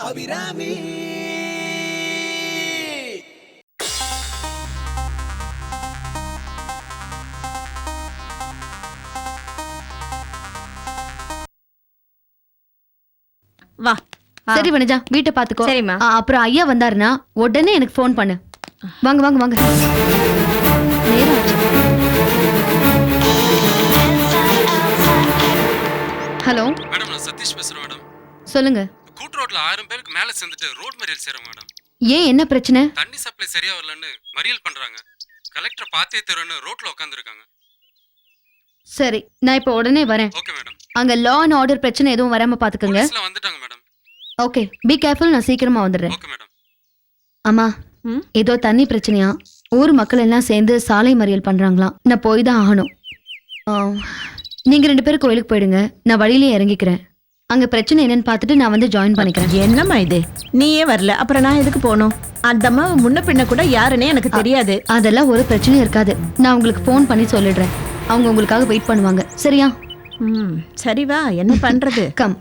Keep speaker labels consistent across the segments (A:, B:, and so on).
A: அபிராமி.
B: வா.
C: சரி வனஜா, வீட்டை பாத்துக்கோ.
B: சரிம்மா.
C: அப்புறம் ஐயா வந்தாருன்னா உடனே எனக்கு ஃபோன் பண்ணு. வாங்க வாங்க வாங்க. நேரம் ஆச்சு. ஹலோ
D: மேடம், நான் சதீஷ் பேசுறேன் மேடம்.
C: சொல்லுங்க.
D: கூட்டு ரோட்ல 1000 பேருக்கு மேல சேர்ந்துட்டு ரோட் மறியல் செய்றோம் மேடம்.
C: ஏன், என்ன பிரச்சனை?
D: தண்ணி சப்ளை சரியா வரலன்னு மறியல் பண்றாங்க. கலெக்டர் பாத்தே தருன்னு ரோட்ல உட்காந்துருக்காங்க.
C: சரி, நான் இப்போ உடனே வரேன்.
D: Okay madam.
C: அங்க லா அண்ட் ஆர்டர் பிரச்சனை எதுவும் வராம பாத்துக்கோங்க.
D: போலீஸ்ல வந்துட்டாங்க மேடம்.
C: Okay, be careful. நான் சீக்கிரமா வந்துடுறேன்.
D: Okay madam.
C: அம்மா, ஏதோ தண்ணி பிரச்சனையா, ஊர் மக்கள் எல்லாம் சேர்ந்து சாலை மறியல் பண்றாங்களாம். நான் போய் தான் ஆகணும். நீங்க 2 பேரும் கோயிலுக்கு போயிடுங்க, நான் வழியிலே இறங்கிக்கிறேன். அங்க பிரச்சனை என்னன்னு பார்த்துட்டு நான் வந்து ஜாயின் பண்ணிக்கிறேன்.
B: என்னம்மா இது, நீயே வரல, அப்புறம் நான் எதுக்கு போகணும்? அந்த அம்மா முன்ன பின்ன கூட யாருன்னே எனக்கு தெரியாது.
C: அதெல்லாம் ஒரு பிரச்சனையும் இருக்காது. நான் உங்களுக்கு ஃபோன் பண்ணி சொல்லிடுறேன். அவங்க உங்களுக்காக வெயிட் பண்ணுவாங்க. சரியா?
B: சரி வா, என்ன பண்றது?
C: கம்.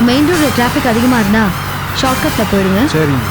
C: மெயின் ரோட்ல டிராஃபிக் அதிகமா இருந்தா ஷார்ட்கட்ல போயிடுங்க.
E: சரிங்க.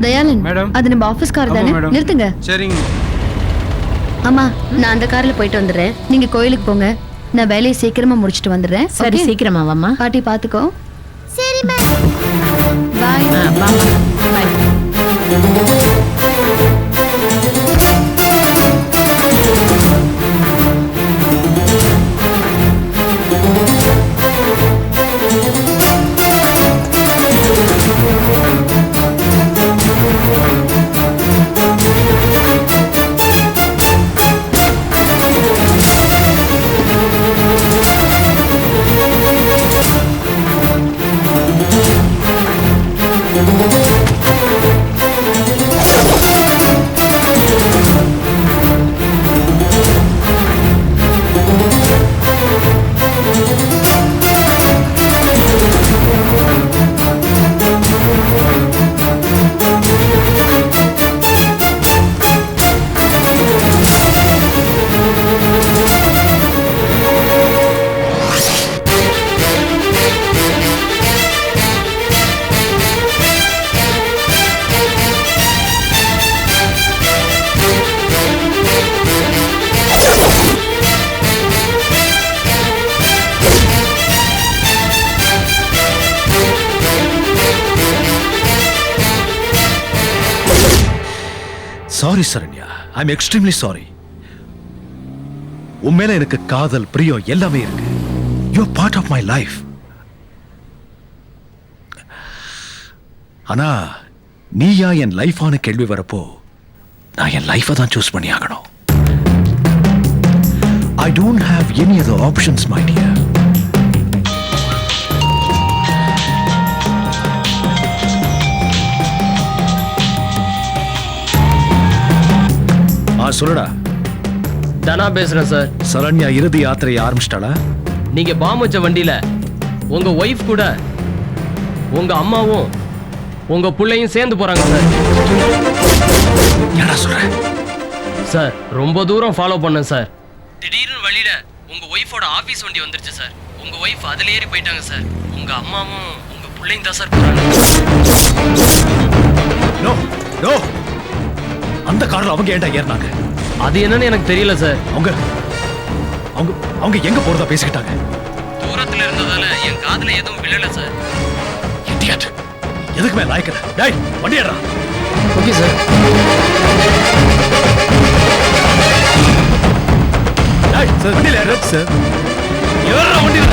C: தயாளன், அது நம்ம ஆபீஸ் கார் தானே? நிறுத்துங்க.
D: சரிங்க.
C: அம்மா, நான் அந்த கார்ல போயிட்டு வந்துடுறேன். நீங்க கோயிலுக்கு போங்க, நான் வேலையை சீக்கிரமா முடிச்சிட்டு வந்துடுறேன்.
B: சரி, சீக்கிரமா வாம்மா.
C: பாட்டி பாத்துக்கோ.
F: சரி மா.
C: Bye.
B: Bye.
A: Sorry Saranya, I am extremely sorry. உன் மேல எனக்கு காதல், பிரியம் எல்லாமே இருக்கு. You are part of my life. ஆனா நீயா என் லைஃபான கேள்வி வரப்போ நான் என் லைஃபை தான் சூஸ் பண்ணி ஆகணும். I don't have any other options, my dear. சொல்லுடா.
E: தனா பேசுறேன் சார்.
A: சரண்யா இறுதி யாத்திரையை ஆரம்பிச்சிட்டாளா?
E: நீங்க பாம் வச்ச வண்டியில உங்க ஒய்ஃப் கூட உங்க அம்மாவும் உங்க பிள்ளையும் சேர்ந்து போறாங்க சார்.
A: என்னடா சொல்ற?
E: சார் ரொம்ப தூரம் ஃபாலோ பண்ணேன் சார். திடீர்னு வழியில உங்க ஒய்ஃபோட ஆபீஸ் வண்டி வந்துருச்சு சார். உங்க ஒய்ஃப் அதுல ஏறி போயிட்டாங்க சார். உங்க அம்மாவும் உங்க பிள்ளையும் தான் சார் போறாங்க.
A: நோ நோ, அந்த கார்ல அவங்க ஏன்டா ஏறினாங்க?
E: அது என்னன்னு எனக்கு தெரியல சார்.
A: அவங்க அவங்க அவங்க எங்க போறதா பேசிக்கிட்டாங்க?
E: தூரத்துல இருந்ததால என் காதுல எதுவும் விழல சார்.
A: இடியட், எதுக்குமே லாய்க்கல. டேய் வண்டி ஏறா.
E: Okay sir.
A: டேய் சார் வண்டியில ஏறு சார். ஏறா வண்டியில.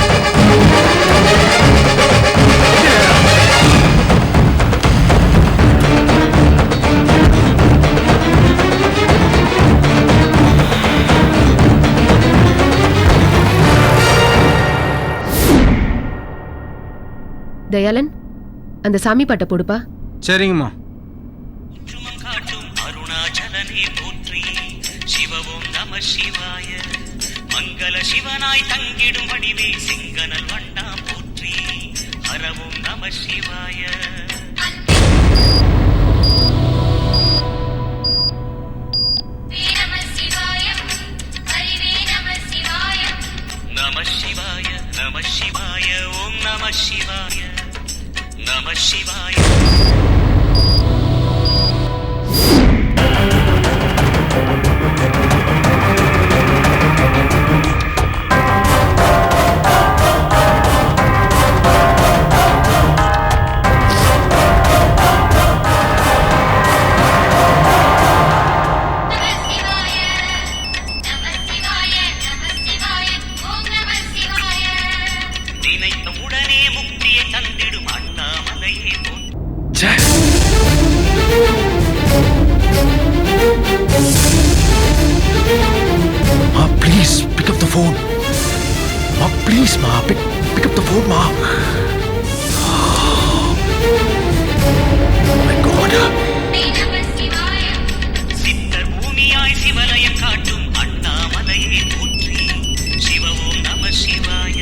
F: தயாளன், அந்த சாமி பாட்டை போடுப்பா.
D: சரிங்கம்மா.
G: அருணாச்சலனே போற்றி, சிவவும் நம சிவாய, மங்கள சிவனாய் தங்கிடும் வடிவே செங்கனல் வண்ணா போற்றி, ஹரவும் நம சிவாய. நம சிவாய நம சிவாய ஓம் நம சிவாய நம சிவாய. உடனே முக்தியை தந்திடும் அண்ணாமலையே போற்றி.
A: Ma, please pick up the phone. Ma, please, ma, pick up the phone, ma. Oh my God.
G: சித்தர் பூமியாய் சிவலயம் காட்டும் அண்ணாமலையே போற்றி, சிவவோம் நம சிவாய.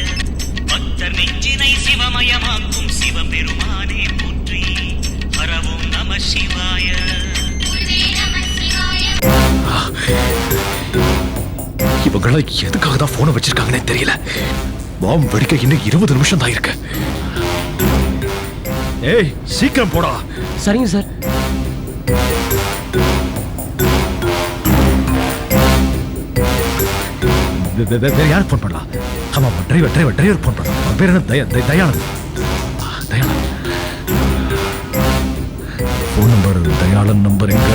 G: பக்தர் நெஞ்சினை சிவமயமாக்கும் சிவபெருமானே போற்றி, ஹரவோம் நம சிவாய.
A: இவங்கள எதுக்காக தான் போனை வச்சிருக்காங்கன்னே தெரியல. பாம் வெடிக்க இன்னும் 20 நிமிஷம் தான் இருக்கு. ஏய் சீக்கிரம் போடா.
E: சரிங்க சார்.
A: வேற யாருக்கு போன் பண்ணலாம்? ஆமா டிரைவர் போன் பண்ணலாம். அவன் பேர் என்ன? Dayanand. Dayanand phone number, Dayalan number எங்க?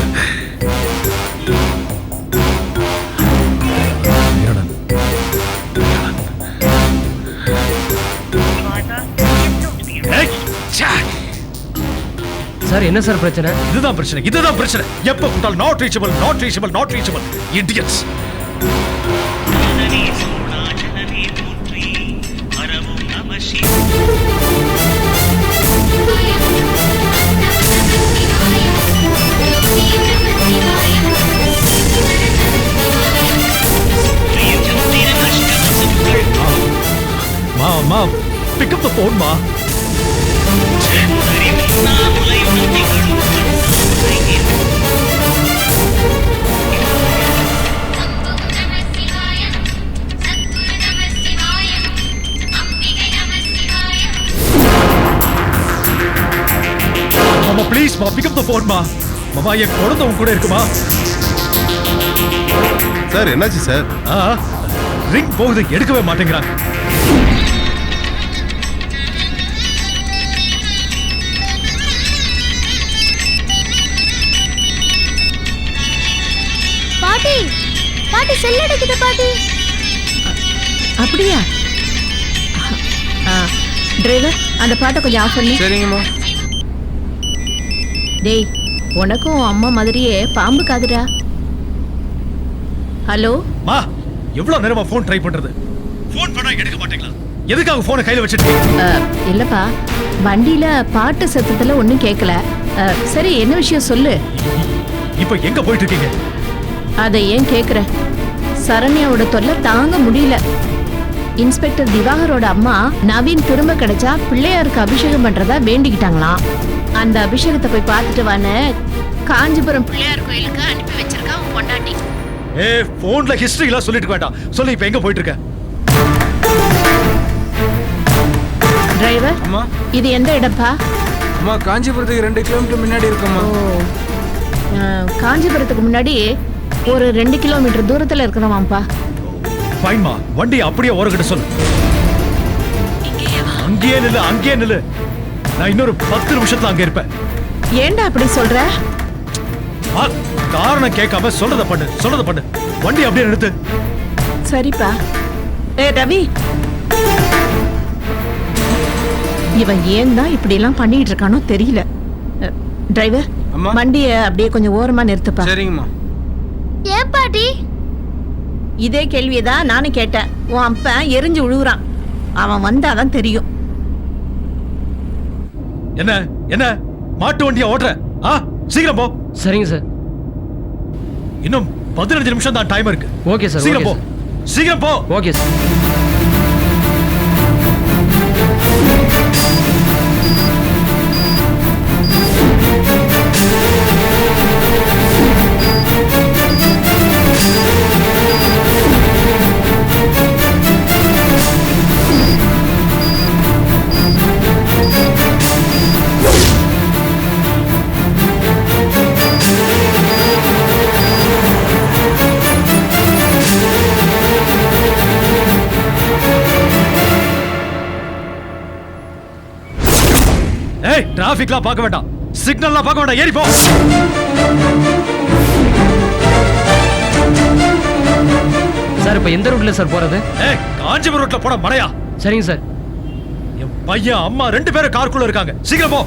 E: சார் என்ன சார் பிரச்சனை?
A: இதுதான் பிரச்சனை. எப்ப கூட்டாலும் நாட் ரீச்சபிள். இடியட்ஸ்.
G: ஜனனே சோணாஜனனே போற்றி, ஹரவோம் நம சிவாய.
A: Ma, pick up the phone, ma. Mama, please, ma, pick up the phone, ma. Mama, என் குழந்தை உன் கூட இருக்குமா?
H: சார் என்னாச்சு சார்?
A: ரிங் போகுது, எடுக்கவே மாட்டேங்கிறாங்க.
C: பாட்டி செல் அடிக்குது பாட்டி.
B: அப்படியா? டிரைவர் அந்த பாட்டை கொஞ்சம் ஆஃப் பண்ணி.
D: சரிங்கம்மா.
B: டேய் உனக்கும் அம்மா மாதிரியே பாம்பு காதுடா. ஹலோ
A: மா, எவ்வளவு நேரமா ஃபோன் ட்ரை பண்றது? ஃபோன் பண்ணா எடுக்க மாட்டீங்களா? எதுக்காக ஃபோனை கையில வச்சிருக்கீங்க?
B: இல்லப்பா, வண்டியில பாட்டு சத்தத்துல ஒன்றும் கேட்கல. சரி என்ன விஷயம் சொல்லு.
A: இப்போ எங்க போயிட்டு இருக்கீங்க?
B: அதை ஏன் கேக்குற? சரண்யாவோட தொல்லை தாங்க முடியல. இன்ஸ்பெக்டர் திவாகரோட அம்மா நவீன் திரும்ப கிடைச்சா பிள்ளையாருக்கு அபிஷேகம் பண்றதா வேண்டிக்கிட்டாங்களாம். அந்த அபிஷேகத்தை போய் பார்த்துட்டு வான்னு காஞ்சிபுரம் பிள்ளையார் கோயிலுக்கு அனுப்பி வச்சிருக்கா உன் பொண்டாட்டி.
A: போன்ல ஹிஸ்டரி எல்லாம் சொல்லிட்டு வேண்டாம். சொல்லு இப்போ எங்க போயிட்டு இருக்க?
B: டிரைவர்
D: அம்மா.
B: இது எந்த இடப்பா?
D: அம்மா காஞ்சிபுரத்துக்கு 2 கிலோமீட்டர் முன்னாடி இருக்குமா.
B: காஞ்சிபுரத்துக்கு முன்னாடி ஒரு 2 கிலோமீட்டர் தூரத்துல இருக்கிறோமாப்பா.
A: ஃபைன்மா, வண்டி அப்படியே ஓரக்கிட்ட சொல்லு. அங்கேயே நில்லு, அங்கேயே நில்லு. நான் இன்னொரு 10 நிமிஷத்துல அங்க இருப்பேன்.
B: ஏன்டா அப்படி சொல்ற?
A: காரணம் கேட்காம சொல்றத பண்ணு. வண்டி அப்படியே நிறுத்து.
B: சரிப்பா. ரவி, இவன் ஏன் தான் இப்படி எல்லாம் பண்ணிட்டு இருக்கானோ தெரியல. டிரைவர்
D: அம்மா.
B: வண்டிய அப்படியே கொஞ்சம் ஓரமா நிறுத்துப்பா.
D: சரிங்கம்மா.
C: ஏன் பாட்டி?
B: இதே கேள்வியதான் நானும் கேட்டேன். உன் அப்பன் எரிஞ்சு விழுகுறான். அவன் வந்தாதான் தெரியும்.
A: என்ன மாட்டு வண்டியா ஓட்டுற? சீக்கிரம் போ.
E: சரிங்க சார்.
A: இன்னும் 15 நிமிஷம் தான் டைம் இருக்கு.
E: Okay sir.
A: சீக்கிரம் போ, சீக்கிரம் போ.
E: Okay sir.
A: டிராபிக்லாம் பார்க்க வேண்டாம், சிக்னல்லாம் பார்க்க வேண்டாம், ஏறி போ.
E: சார் இப்போ எந்த ரூட்ல சார் போறது?
A: காஞ்சிபுரம் ரோட்ல போட மடையா?
E: சரிங்க சார்.
A: என் பையன் அம்மா 2 பேரும் காருக்குள்ள இருக்காங்க. சீக்கிரம் போ.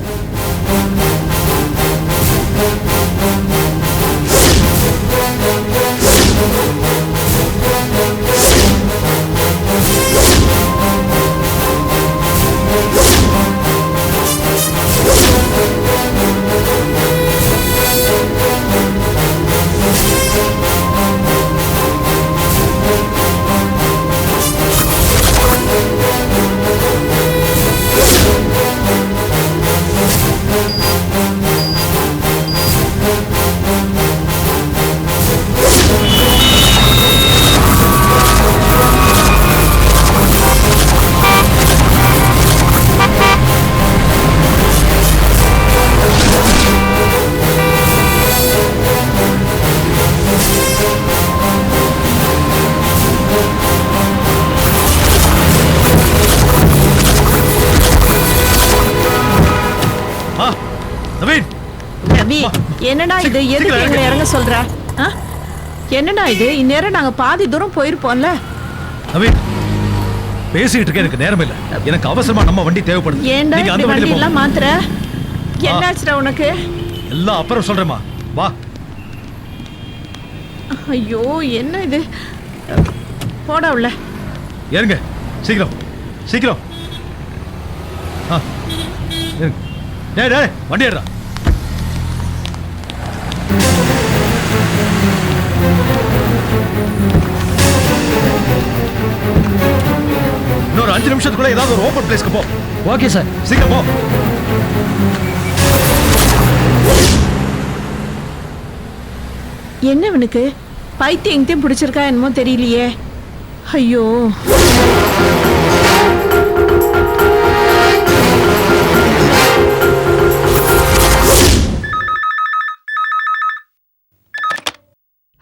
B: என்னடா இது? எதுக்கு எங்களை இறங்க சொல்ற? என்னடா இது? இந்நேரம் நாங்க பாதி தூரம் போயிருப்போம்ல.
A: நவீன், பேசிட்டு இருக்க எனக்கு நேரம் இல்ல. எனக்கு அவசரமா நம்ம வண்டி தேவைப்படுது.
B: ஏன்டா இந்த வண்டி எல்லாம் மாத்துற? என்னாச்சுடா உனக்கு?
A: எல்லாம் அப்புறம் சொல்றேம்மா, வா.
B: ஐயோ என்ன இது? போடா உள்ள.
A: ஏறுங்க, சீக்கிரம் சீக்கிரம். டேய் வண்டி ஏறா. இன்னொரு 5 நிமிஷத்துக்குள்ள ஏதாவது ஒரு ஓபன் பிளேஸ்க்கு போ.
E: Okay sir.
A: சீக்கிரம் போ.
B: என்ன இவனுக்கு பைத்தியம் எங்கேயும் பிடிச்சிருக்கா என்னமோ தெரியலையே. ஐயோ.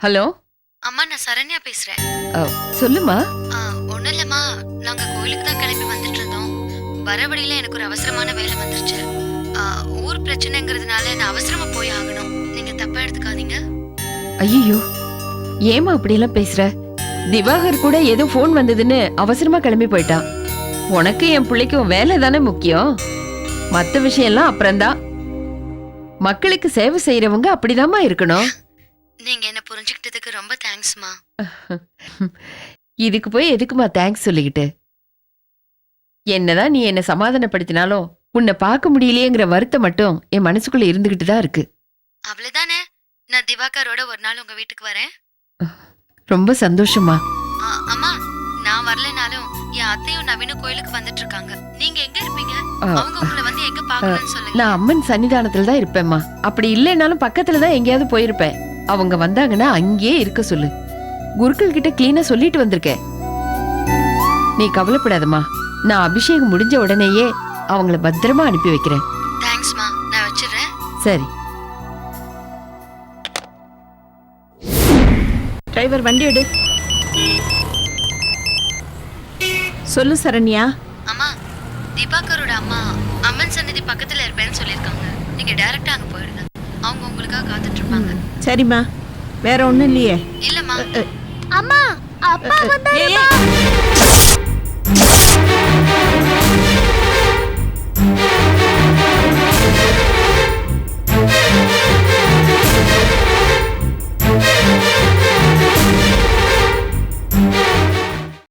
F: ஹலோ
C: அம்மா, நான் சரண்யா பேசுறேன்.
F: சொல்லுமா.
C: ஒன்னும் இல்லம்மா, நாங்க கோயிலுக்கு தான் கிளம்பி வந்துட்டு இருந்தோம். வர வழியில எனக்கு ஒரு அவசரமான வேலை வந்துருச்சு. ஊர் பிரச்சனைங்கிறதுனால நான் அவசரமா போய் ஆகணும். நீங்க தப்பா எடுத்துக்காதீங்க.
F: ஐயோ, ஏமா அப்படி எல்லாம் பேசுற? திவாகர் கூட ஏதோ ஃபோன் வந்ததுன்னு அவசரமா கிளம்பி போயிட்டான். உனக்கு என் பிள்ளைக்கும் வேலை தானே முக்கியம். மத்த விஷயம் எல்லாம் அப்புறம்தான். மக்களுக்கு சேவை செய்யறவங்க அப்படிதாம்மா இருக்கணும்.
C: நீங்க என்ன புரிஞ்சுக்கிட்டதுக்கு ரொம்ப தேங்க்ஸ்மா.
F: இதுக்கு போய் எதுக்குமா தேங்க்ஸ் சொல்லிக்கிட்டு? என்னதான் நீ என்ன சமாதானப்படுத்தினாலும் உன்னை பார்க்க முடியலையேங்கிற வருத்தம் மட்டும் என் மனசுக்குள்ள இருந்துகிட்டு தான் இருக்கு.
C: அவ்வளவுதானே. நான் திவாகரோட ஒரு நாள் உங்க வீட்டுக்கு வரேன்.
F: ரொம்ப சந்தோஷமா.
C: அம்மா, நான் வரலனாலும் என் அத்தையும் நவீனும் கோயிலுக்கு வந்துட்டு இருக்காங்க. நீங்க எங்க இருப்பீங்க? அவங்க உங்களை வந்து எங்க பார்க்கணும்னு சொல்லுங்க.
F: நான் அம்மன் சன்னிதானத்துல தான் இருப்பேம்மா. அப்படி இல்லைனாலும் பக்கத்துல தான் எங்கேயாவது போயிருப்பேன். அவங்க வந்தாங்கன்னா அங்கேயே இருக்க சொல்லு. குருக்கள் கிட்ட கிளீனா சொல்லிட்டு வந்திருக்கேன். நீ கவலைப்படாதம்மா. நான் அபிஷேகம் முடிஞ்ச உடனேயே அவங்கள பத்திரமா அனுப்பி வைக்கிறேன்.
C: தேங்க்ஸ்மா, நான் வச்சிடுறேன்.
F: சரி.
B: டிரைவர் வண்டி எடு. சொல்லு சரண்யா.
C: அம்மா, திவாகரோட அம்மா அம்மன் சன்னதி பக்கத்துல இருப்பேன்னு சொல்லிருக்காங்க. நீங்க டைரக்டா அங்க போயிடுங்க. அவங்க உங்களுக்காக காத்துட்டு இருப்பாங்க.
B: சரிம்மா, வேற ஒண்ணும் இல்லையே.
C: இல்லம்மா.
B: அம்மா, அப்பா வந்தாருமா.